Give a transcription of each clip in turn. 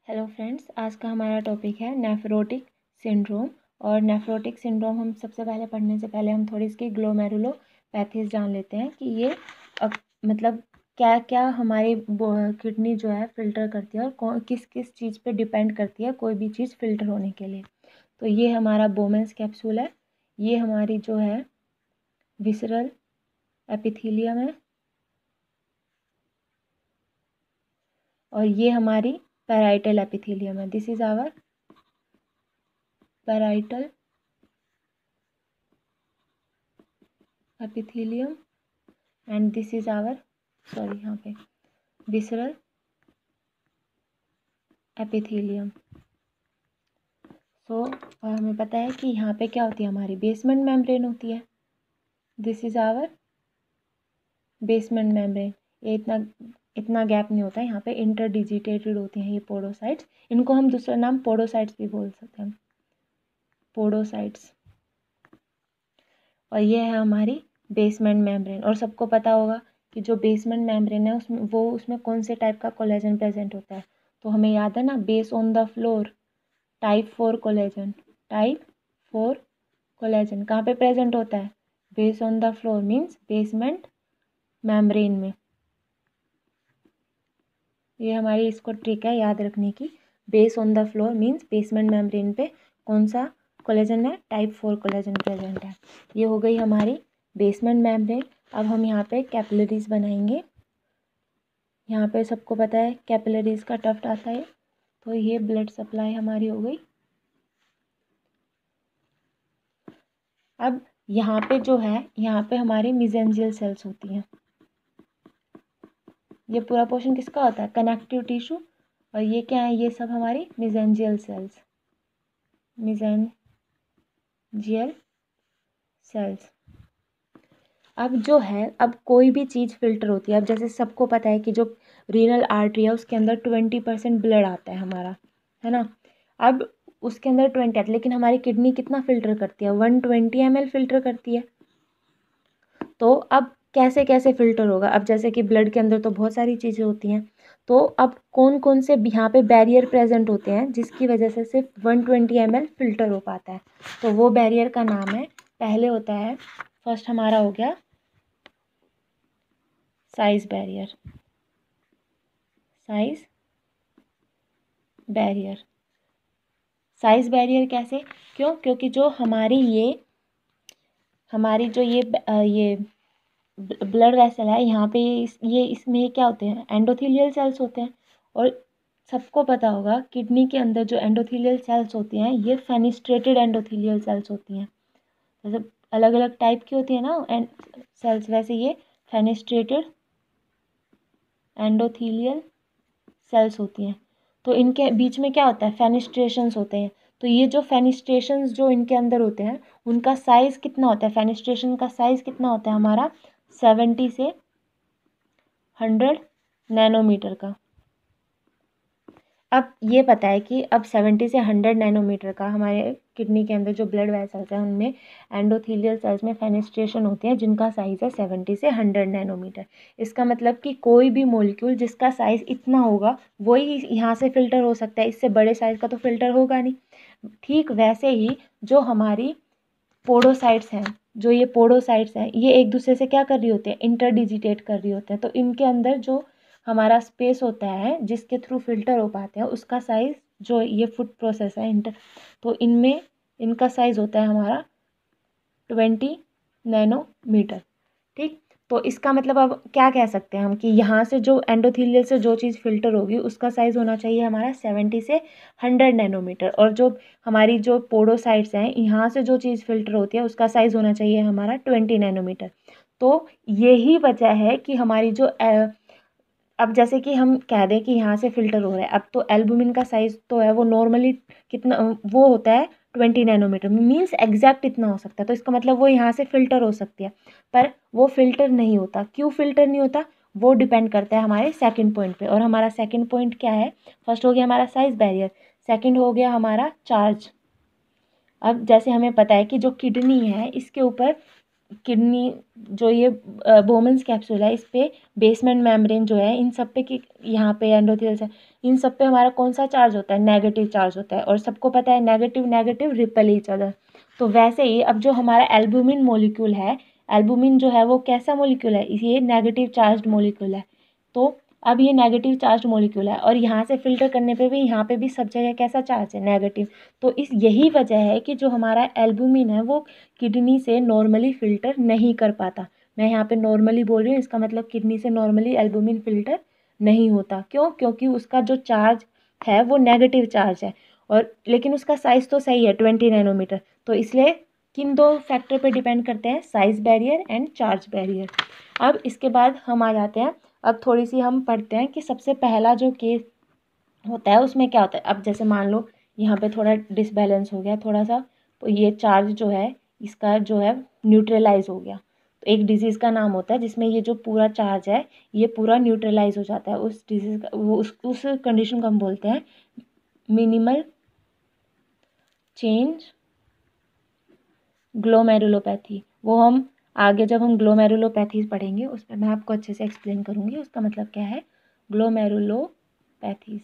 Hello friends, आज का हमारा टॉपिक है नेफ्रोटिक सिंड्रोम। और नेफ्रोटिक सिंड्रोम हम सबसे पहले पढ़ने से पहले हम थोड़ी इसकी ग्लोमेरुलोपैथीज जान लेते हैं कि ये मतलब क्या क्या हमारी किडनी जो है फ़िल्टर करती है और किस किस चीज़ पे डिपेंड करती है कोई भी चीज़ फ़िल्टर होने के लिए। तो ये हमारा बोमेंस कैप्सूल है, ये हमारी जो है विसरल एपिथीलियम है और ये हमारी पैराइटल एपिथीलियम है। This is our parietal epithelium and this is our यहाँ पे visceral epithelium। हमें पता है कि यहाँ पे क्या होती है, हमारी बेसमेंट मेम्ब्रेन होती है। This is our basement membrane. ये इतना गैप नहीं होता है, यहाँ पे इंटरडिजिटेटेड होती हैं ये पोडोसाइट्स। इनको हम दूसरा नाम पोडोसाइट्स भी बोल सकते हैं, पोडोसाइट्स। और ये है हमारी बेसमेंट मेम्ब्रेन। और सबको पता होगा कि जो बेसमेंट मेम्ब्रेन है उसमें कौन से टाइप का कोलेजन प्रेजेंट होता है। तो हमें याद है ना, base on the floor, type 4 collagen. Type 4 collagen कहाँ पे प्रेजेंट होता है? Base on the floor means basement membrane में। ये हमारी इसको ट्रिक है याद रखने की। Base on the floor means basement membrane पे कौन सा कोलेजन है? टाइप 4 कोलेजन प्रेजेंट है। ये हो गई हमारी बेसमेंट मेम्ब्रेन। अब हम यहाँ पे कैपिलरीज बनाएंगे। यहाँ पे सबको पता है कैपिलरीज का टफ्ट आता है। तो ये ब्लड सप्लाई हमारी हो गई। अब यहाँ पे जो है, यहाँ पे हमारी मिजेंजियल सेल्स होती हैं। ये पूरा पोर्शन किसका होता है? Connective tissue. और ये क्या है? ये सब हमारी मिजेंजियल सेल्स, मिजेंजियल सेल्स। अब जो है, अब कोई भी चीज़ फिल्टर होती है। अब जैसे सबको पता है कि जो रीनल आर्टरी है उसके अंदर 20% ब्लड आता है हमारा, है ना। अब उसके अंदर 20 आता है, लेकिन हमारी किडनी कितना फिल्टर करती है? 120 ml फिल्टर करती है। तो अब कैसे कैसे फिल्टर होगा? अब जैसे कि ब्लड के अंदर तो बहुत सारी चीज़ें होती हैं, तो अब कौन कौन से यहाँ पे बैरियर प्रेजेंट होते हैं जिसकी वजह से सिर्फ 120 ml फिल्टर हो पाता है? तो वो बैरियर का नाम है, पहले होता है, फर्स्ट हमारा हो गया size barrier. Size barrier, size barrier कैसे? क्योंकि जो हमारी जो ये ब्लड वेसल है, यहाँ पे ये इसमें क्या होते हैं? एंडोथेलियल सेल्स होते हैं। और सबको पता होगा किडनी के अंदर जो एंडोथेलियल सेल्स होती हैं ये फेनिस्ट्रेटेड एंडोथेलियल सेल्स होती हैं। जैसे अलग अलग टाइप की होती है ना सेल्स, वैसे ये फेनिस्ट्रेटेड एंडोथेलियल सेल्स होती हैं। तो इनके बीच में क्या होता है? फेनिस्ट्रेशंस होते हैं। तो ये जो फेनिस्ट्रेशंस जो इनके अंदर होते हैं उनका साइज़ कितना होता है? फेनिस्ट्रेशन का साइज़ कितना होता है हमारा? 70 से 100 नैनोमीटर का। अब ये पता है कि अब 70 से 100 नैनोमीटर का हमारे किडनी के अंदर जो ब्लड वेसल्स हैं उनमें एंडोथेलियल सेल्स में फेनिस्ट्रेशन होती है जिनका साइज़ है 70 से 100 नैनोमीटर। इसका मतलब कि कोई भी मॉलिक्यूल जिसका साइज़ इतना होगा वही यहाँ से फ़िल्टर हो सकता है, इससे बड़े साइज़ का तो फ़िल्टर होगा नहीं। ठीक वैसे ही जो हमारी पोडोसाइट्स हैं, जो ये पोडोसाइट्स हैं, ये एक दूसरे से क्या कर रही होती हैं? इंटरडिजिटेट कर रही होते हैं। तो इनके अंदर जो हमारा स्पेस होता है जिसके थ्रू फिल्टर हो पाते हैं उसका साइज़, जो ये फुट प्रोसेस है तो इनमें इनका साइज़ होता है हमारा 20 नैनोमीटर। ठीक, तो इसका मतलब अब क्या कह सकते हैं हम कि यहाँ से जो एंडोथेलियल से जो चीज़ फिल्टर होगी उसका साइज़ होना चाहिए हमारा 70 से 100 नैनोमीटर। और जो हमारी जो पोडोसाइट्स हैं, यहाँ से जो चीज़ फिल्टर होती है उसका साइज़ होना चाहिए हमारा 20 नैनोमीटर। तो यही वजह है कि हमारी जो अब जैसे कि हम कह दें कि यहाँ से फ़िल्टर हो रहा है, अब तो एल्बुमिन का साइज़ तो है वो नॉर्मली कितना वो होता है 20 नैनोमीटर, मीन्स एग्जैक्ट इतना हो सकता है। तो इसका मतलब वो यहाँ से फ़िल्टर हो सकती है, पर वो फ़िल्टर नहीं होता। क्यों फ़िल्टर नहीं होता? वो डिपेंड करता है हमारे सेकंड पॉइंट पे। और हमारा सेकंड पॉइंट क्या है? फर्स्ट हो गया हमारा साइज़ बैरियर, सेकंड हो गया हमारा चार्ज। अब जैसे हमें पता है कि जो किडनी है इसके ऊपर किडनी जो ये बोमेन्स कैप्सूल है, इस पे बेसमेंट मेम्ब्रेन जो है, इन सब पे यहाँ पे एंडोथेलियल सेल, इन सब पे हमारा कौन सा चार्ज होता है, नेगेटिव चार्ज होता है। और सबको पता है negative negative repel each other. तो वैसे ही अब जो हमारा एल्बुमिन मोलिक्यूल है, एल्बुमिन जो है वो कैसा मोलिक्यूल है, ये नेगेटिव चार्ज मोलिक्यूल है। तो अब ये नेगेटिव चार्ज मोलिक्यूल है और यहाँ से फिल्टर करने पे भी यहाँ पे भी सब जगह कैसा चार्ज है, नेगेटिव। तो इस यही वजह है कि जो हमारा एल्बुमिन है वो किडनी से नॉर्मली फ़िल्टर नहीं कर पाता। मैं यहाँ पे नॉर्मली बोल रही हूँ, इसका मतलब किडनी से नॉर्मली एल्बुमिन फ़िल्टर नहीं होता। क्यों? क्योंकि उसका जो चार्ज है वो नेगेटिव चार्ज है, और लेकिन उसका साइज़ तो सही है 20 नैनोमीटर। तो इसलिए किन दो फैक्टर पे डिपेंड करते हैं, size barrier and charge barrier. अब इसके बाद हम आ जाते हैं, अब थोड़ी सी हम पढ़ते हैं कि सबसे पहला जो केस होता है उसमें क्या होता है। अब जैसे मान लो यहाँ पे थोड़ा डिसबैलेंस हो गया थोड़ा सा, तो ये चार्ज जो है इसका जो है न्यूट्रलाइज हो गया। तो एक डिजीज़ का नाम होता है जिसमें ये जो पूरा चार्ज है ये पूरा न्यूट्रलाइज हो जाता है। उस डिजीज़ का वो उस कंडीशन को हम बोलते हैं मिनिमल चेंज ग्लोमेरुलोपैथी। वो हम आगे जब हम ग्लोमेरुलोपैथीज पढ़ेंगे उस पर मैं आपको अच्छे से एक्सप्लेन करूँगी उसका मतलब क्या है ग्लोमेरुलोपैथीज।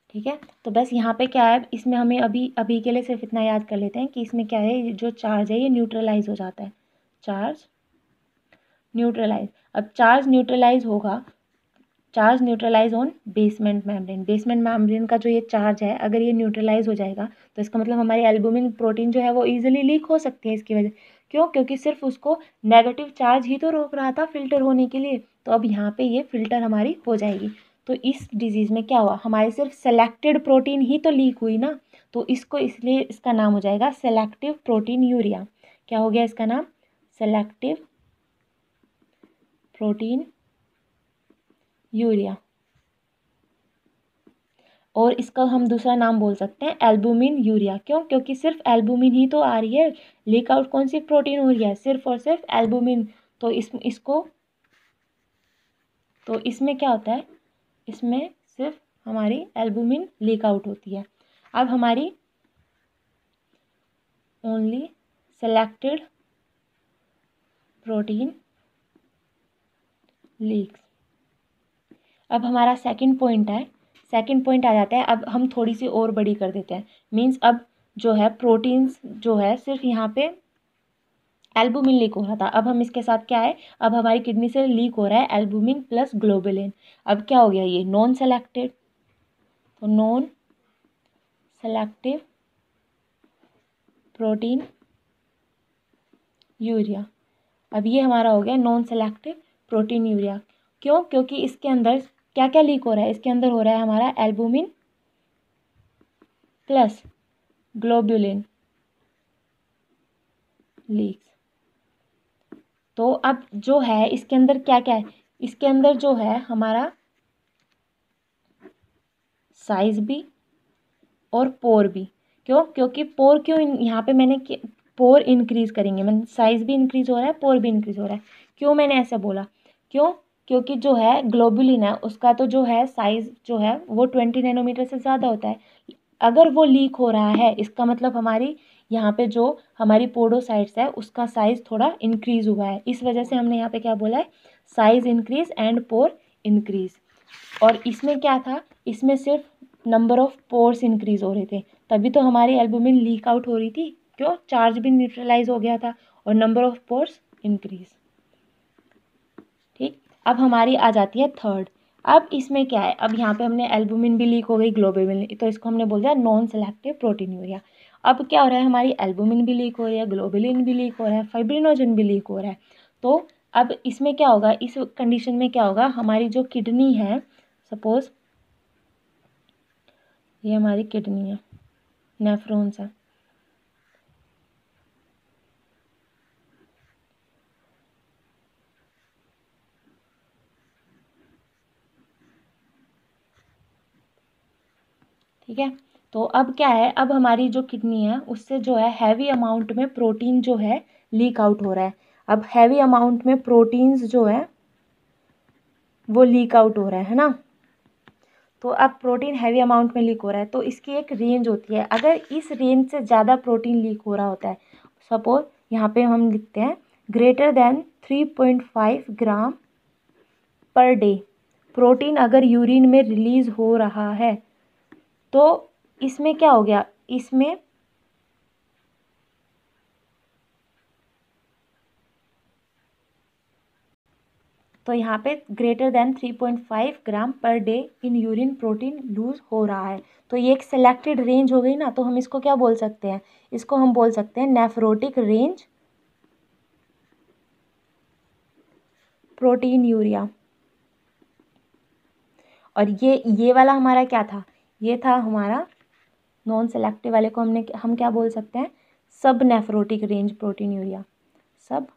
ठीक है, तो बस यहाँ पे क्या है, इसमें हमें अभी अभी के लिए सिर्फ इतना याद कर लेते हैं कि इसमें क्या है, जो चार्ज है ये न्यूट्रलाइज हो जाता है। चार्ज न्यूट्रलाइज, अब चार्ज न्यूट्रलाइज होगा, charge neutralise on basement membrane. Basement membrane का जो ये चार्ज है अगर ये न्यूट्रलाइज हो जाएगा तो इसका मतलब हमारी एल्बुमिन प्रोटीन जो है वो ईजिली लीक हो सकती है इसकी वजह। क्यों? क्योंकि सिर्फ उसको नेगेटिव चार्ज ही तो रोक रहा था फिल्टर होने के लिए। तो अब यहाँ पे ये फिल्टर हमारी हो जाएगी। तो इस डिजीज़ में क्या हुआ, हमारी सिर्फ सेलेक्टेड प्रोटीन ही तो लीक हुई ना। तो इसको इसलिए इसका नाम हो जाएगा सेलेक्टिव प्रोटीन यूरिया। क्या हो गया इसका नाम? Selective protein urea. और इसका हम दूसरा नाम बोल सकते हैं एल्बुमिन यूरिया। क्यों? क्योंकि सिर्फ एल्बुमिन ही तो आ रही है, लीक आउट कौन सी प्रोटीन हो रही है, सिर्फ और सिर्फ एल्बुमिन। तो तो इसमें क्या होता है, इसमें सिर्फ हमारी एल्बुमिन लीक आउट होती है। अब हमारी ओनली सेलेक्टेड प्रोटीन लीक्स। अब हमारा सेकंड पॉइंट है, सेकंड पॉइंट आ जाता है। अब हम थोड़ी सी और बड़ी कर देते हैं, मीन्स अब जो है प्रोटीन्स जो है सिर्फ यहाँ पे एल्बुमिन लीक हो रहा था, अब हम इसके साथ क्या है, अब हमारी किडनी से लीक हो रहा है एल्बुमिन प्लस ग्लोबुलिन। अब क्या हो गया, ये नॉन सेलेक्टेड, तो नॉन सेलेक्टिव प्रोटीन यूरिया। अब ये हमारा हो गया नॉन सेलेक्टिव प्रोटीन यूरिया। क्यों? क्योंकि इसके अंदर क्या क्या लीक हो रहा है, इसके अंदर हो रहा है हमारा एल्बुमिन प्लस ग्लोबुलिन लीक्स। तो अब जो है इसके अंदर क्या क्या है, इसके अंदर जो है हमारा साइज भी और पोर भी। क्यों? क्योंकि पोर क्यों यहाँ पे मैंने पोर इंक्रीज करेंगे, मैंने साइज भी इंक्रीज हो रहा है, पोर भी इंक्रीज हो रहा है। क्यों मैंने ऐसा बोला? क्यों? क्योंकि जो है ग्लोबुलिन है उसका तो जो है साइज जो है वो 20 नैनोमीटर से ज़्यादा होता है। अगर वो लीक हो रहा है इसका मतलब हमारी यहाँ पे जो हमारी पोडोसाइट्स है उसका साइज़ थोड़ा इंक्रीज़ हुआ है। इस वजह से हमने यहाँ पे क्या बोला है, size increase and pore increase. और इसमें क्या था, इसमें सिर्फ नंबर ऑफ पोर्स इंक्रीज़ हो रहे थे, तभी तो हमारी एल्बुमिन लीक आउट हो रही थी। क्यों? चार्ज भी न्यूट्रलाइज हो गया था और नंबर ऑफ पोर्स इंक्रीज़। ठीक, अब हमारी आ जाती है थर्ड। अब इसमें क्या है, अब यहाँ पे हमने एल्बुमिन भी लीक हो गई, ग्लोबुलिन, तो इसको हमने बोल दिया नॉन सेलेक्टिव प्रोटीन यूरिया। अब क्या हो रहा है, हमारी एल्बुमिन भी लीक हो रही है, ग्लोबुलिन भी लीक हो रहा है, फाइब्रिनोजन भी लीक हो रहा है। तो अब इसमें क्या होगा, इस कंडीशन में क्या होगा, हमारी जो किडनी है, सपोज ये हमारी किडनी है, नेफ्रॉन्स है, ठीक है। तो अब क्या है, अब हमारी जो किडनी है उससे जो है हैवी अमाउंट में प्रोटीन जो है लीक आउट हो रहा है। अब हैवी अमाउंट में प्रोटीन्स जो है वो लीक आउट हो रहा है ना। तो अब प्रोटीन हैवी अमाउंट में लीक हो रहा है, तो इसकी एक रेंज होती है। अगर इस रेंज से ज़्यादा प्रोटीन लीक हो रहा होता है, सपोज यहाँ पे हम लिखते हैं greater than 3.5 gram per day protein अगर यूरिन में रिलीज हो रहा है, तो इसमें क्या हो गया, इसमें तो यहाँ पे greater than 3.5 gram per day in urine protein lose हो रहा है। तो ये एक सेलेक्टेड रेंज हो गई ना, तो हम इसको क्या बोल सकते हैं, इसको हम बोल सकते हैं नेफ्रोटिक रेंज प्रोटीन यूरिया। और ये वाला हमारा क्या था, ये था हमारा नॉन सेलेक्टिव वाले को हम क्या बोल सकते हैं, सब नेफ्रोटिक रेंज प्रोटीन यूरिया, सब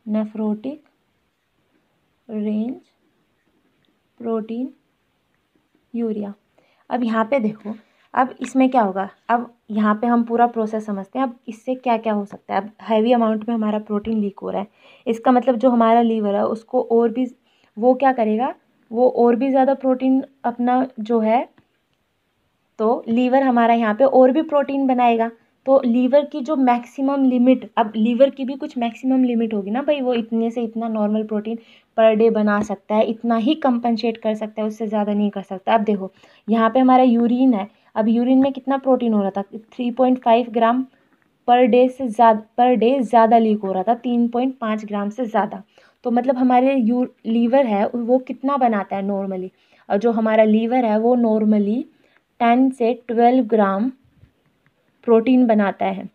नेफ्रोटिक रेंज प्रोटीन यूरिया। अब यहाँ पे देखो, अब इसमें क्या होगा, अब यहाँ पे हम पूरा प्रोसेस समझते हैं। अब इससे क्या क्या हो सकता है, अब हैवी अमाउंट में हमारा प्रोटीन लीक हो रहा है, इसका मतलब जो हमारा लीवर है उसको और भी वो क्या करेगा, वो और भी ज़्यादा प्रोटीन अपना जो है, तो लीवर हमारा यहाँ पे और भी प्रोटीन बनाएगा। तो लीवर की जो मैक्सिमम लिमिट, अब लीवर की भी कुछ मैक्सिमम लिमिट होगी ना भाई, वो इतने से इतना नॉर्मल प्रोटीन पर डे बना सकता है, इतना ही कंपनसेट कर सकता है, उससे ज़्यादा नहीं कर सकता। अब देखो यहाँ पे हमारा यूरिन है, अब यूरिन में कितना प्रोटीन हो रहा था, 3.5 ग्राम पर डे से ज़्यादा, पर डे ज़्यादा लीक हो रहा था, 3.5 ग्राम से ज़्यादा। तो मतलब हमारे लीवर है वो कितना बनाता है नॉर्मली, और जो हमारा लीवर है वो नॉर्मली 10 से 12 ग्राम प्रोटीन बनाता है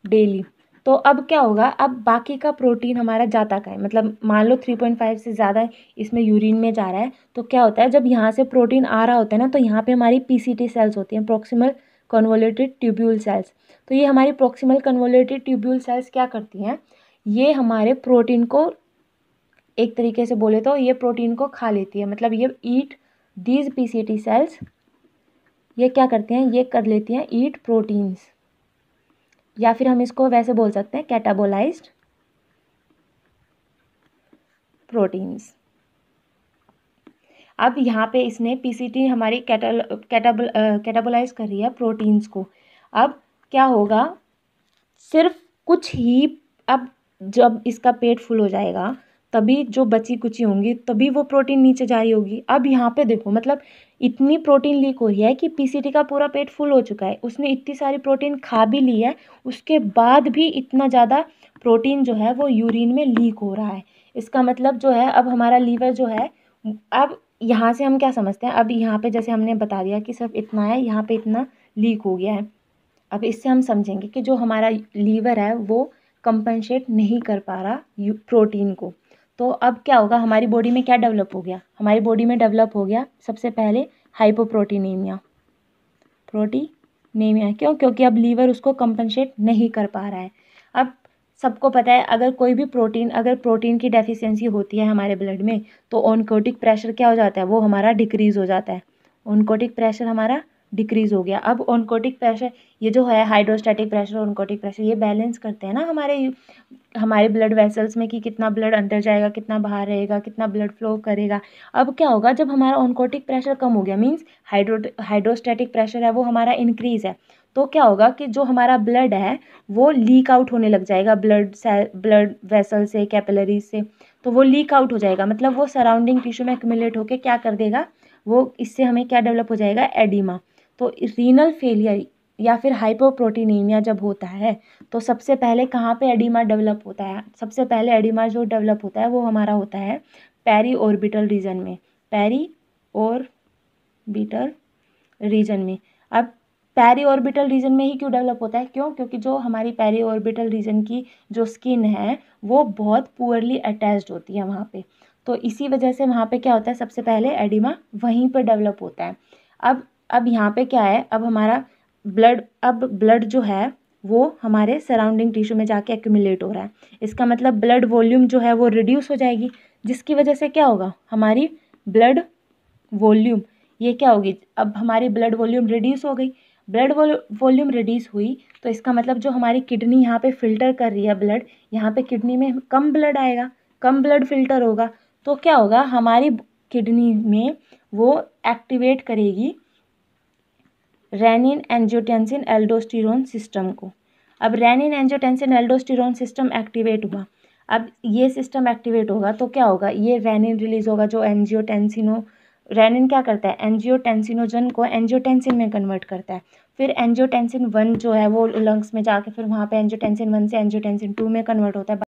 डेली। तो अब क्या होगा, अब बाकी का प्रोटीन हमारा जाता का है, मतलब मान लो 3.5 से ज़्यादा इसमें यूरिन में जा रहा है, तो क्या होता है जब यहाँ से प्रोटीन आ रहा होता है ना, तो यहाँ पे हमारी पीसीटी सेल्स होती हैं, प्रॉक्सिमल कन्वोल्यूटेड ट्यूब्यूल सेल्स। तो ये हमारी प्रॉक्सिमल कन्वोल्यूटेड ट्यूब्यूल सेल्स क्या करती हैं, ये हमारे प्रोटीन को एक तरीके से बोले तो ये प्रोटीन को खा लेती है, मतलब ये ईट दीज पीसीटी सेल्स, ये क्या करते हैं, ये कर लेती हैं ईट प्रोटीन्स, या फिर हम इसको वैसे बोल सकते हैं कैटाबोलाइज्ड प्रोटीन्स। अब यहाँ पे इसने पीसीटी हमारी कैटाबोलाइज कर रही है प्रोटीन्स को। अब क्या होगा, सिर्फ कुछ ही, अब जब इसका पेट फुल हो जाएगा तभी जो बची कुची होंगी तभी वो प्रोटीन नीचे जा रही होगी। अब यहाँ पे देखो, मतलब इतनी प्रोटीन लीक हो रही है कि पीसीटी का पूरा पेट फुल हो चुका है, उसने इतनी सारी प्रोटीन खा भी ली है, उसके बाद भी इतना ज़्यादा प्रोटीन जो है वो यूरिन में लीक हो रहा है। इसका मतलब जो है, अब हमारा लीवर जो है, अब यहाँ से हम क्या समझते हैं, अब यहाँ पे जैसे हमने बता दिया कि सिर्फ इतना है, यहाँ पे इतना लीक हो गया है। अब इससे हम समझेंगे कि जो हमारा लीवर है वो कंपनसेट नहीं कर पा रहा प्रोटीन को। तो अब क्या होगा, हमारी बॉडी में क्या डेवलप हो गया, हमारी बॉडी में डेवलप हो गया सबसे पहले हाइपोप्रोटीनेमिया, प्रोटीनेमिया। क्यों, क्योंकि अब लीवर उसको कंपनसेट नहीं कर पा रहा है। अब सबको पता है, अगर कोई भी प्रोटीन, अगर प्रोटीन की डेफिशिएंसी होती है हमारे ब्लड में, तो ऑनकोटिक प्रेशर क्या हो जाता है, वो हमारा डिक्रीज़ हो जाता है, ऑनकोटिक प्रेशर हमारा डिक्रीज़ हो गया। अब ऑनकोटिक प्रेशर, ये जो है हाइड्रोस्टैटिक प्रेशर, ऑनकोटिक प्रेशर, ये बैलेंस करते हैं ना हमारे ब्लड वेसल्स में कि कितना ब्लड अंदर जाएगा, कितना बाहर रहेगा, कितना ब्लड फ्लो करेगा। अब क्या होगा, जब हमारा ऑनकोटिक प्रेशर कम हो गया, मीन्स हाइड्रोस्टैटिक प्रेशर है वो हमारा इंक्रीज़ है, तो क्या होगा कि जो हमारा ब्लड है वो लीक आउट होने लग जाएगा ब्लड वेसल से, कैपिलरीज से, तो वो लीक आउट हो जाएगा, मतलब वो सराउंडिंग टिश्यू में एक्यूमुलेट होकर क्या कर देगा, वो इससे हमें क्या डेवलप हो जाएगा, एडिमा। तो रीनल फेलियर या फिर हाइपोप्रोटीनेमिया जब होता है, तो सबसे पहले कहाँ पे एडिमा डेवलप होता है, सबसे पहले एडिमा जो डेवलप होता है वो हमारा होता है पेरी ऑर्बिटल रीजन में, पेरी ऑर्बिटल रीजन में। अब पेरी ऑर्बिटल रीजन में ही क्यों डेवलप होता है, क्यों, क्योंकि जो हमारी पेरी ऑर्बिटल रीजन की जो स्किन है वो बहुत पुअरली अटैच्ड होती है वहाँ पे, तो इसी वजह से वहाँ पे क्या होता है, सबसे पहले एडिमा वहीं पर डेवलप होता है। अब यहाँ पे क्या है, अब हमारा ब्लड जो है वो हमारे सराउंडिंग टिश्यू में जाके एक्यूमुलेट हो रहा है, इसका मतलब ब्लड वॉल्यूम जो है वो रिड्यूस हो जाएगी, जिसकी वजह से क्या होगा, हमारी ब्लड वॉल्यूम, ये क्या होगी, अब हमारी ब्लड वॉल्यूम रिड्यूस हो गई, ब्लड वॉल्यूम रिड्यूस हुई, तो इसका मतलब जो हमारी किडनी यहाँ पे फिल्टर कर रही है ब्लड, यहाँ पे किडनी में कम ब्लड आएगा, कम ब्लड फिल्टर होगा, तो क्या होगा, हमारी किडनी में वो एक्टिवेट करेगी रेनिन एंजियोटेंसिन एल्डोस्टेरोन सिस्टम को। अब renin angiotensin aldosterone system activate हुआ, अब ये सिस्टम एक्टिवेट होगा तो क्या होगा, ये रेनिन रिलीज होगा जो रेनिन क्या करता है, एंजियोटेंसिनोजन को एंजियोटेंसिन में कन्वर्ट करता है। फिर एंजियोटेंसिन 1 जो है वो लंग्स में जाके फिर वहाँ पे एंजियोटेंसिन 1 से एंजियोटेंसिन 2 में कन्वर्ट होता है।